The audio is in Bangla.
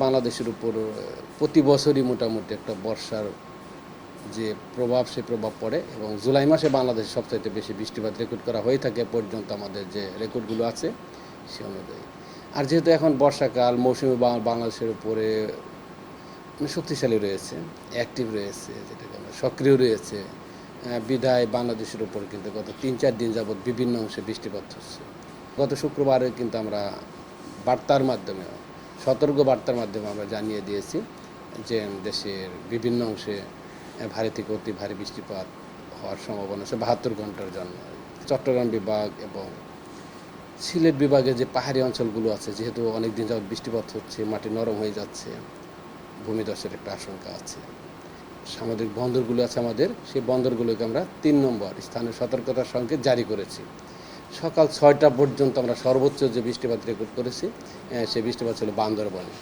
বাংলাদেশের উপর প্রতি বছরই মোটামুটি একটা বর্ষার যে প্রভাব সে প্রভাব পড়ে এবং জুলাই মাসে বাংলাদেশে সবচাইতে বেশি বৃষ্টিপাত রেকর্ড করা হয়ে থাকে পর্যন্ত আমাদের যে রেকর্ডগুলো আছে সে অনুযায়ী। আর যেহেতু এখন বর্ষাকাল মৌসুমি বাংলাদেশের উপরে শক্তিশালী রয়েছে, অ্যাক্টিভ রয়েছে, যেটাকে আমরা সক্রিয় রয়েছে, বিধায় বাংলাদেশের উপর কিন্তু গত ৩-৪ দিন যাবৎ বিভিন্ন অংশে বৃষ্টিপাত হচ্ছে। গত শুক্রবারে কিন্তু আমরা বার্তার মাধ্যমে সতর্ক বার্তার মাধ্যমে আমরা জানিয়ে দিয়েছি যে দেশের বিভিন্ন অংশে ভারী থেকে অতি ভারী বৃষ্টিপাত হওয়ার সম্ভাবনা আছে ৭২ ঘন্টার জন্য। চট্টগ্রাম বিভাগ এবং সিলেট বিভাগে যে পাহাড়ি অঞ্চলগুলো আছে, যেহেতু অনেক দিন যাবৎ বৃষ্টিপাত হচ্ছে, মাটি নরম হয়ে যাচ্ছে, ভূমিধসের একটা আশঙ্কা আছে। সামুদ্রিক বন্দরগুলো আছে আমাদের, সেই বন্দরগুলোকে আমরা ৩ নম্বর স্থানীয় সতর্কতার সংকেত জারি করেছি। সকাল ৬টা পর্যন্ত আমরা সর্বোচ্চ যে বৃষ্টিপাত রেকর্ড করেছি, সেই বৃষ্টিপাত ছিল বান্দরবনে।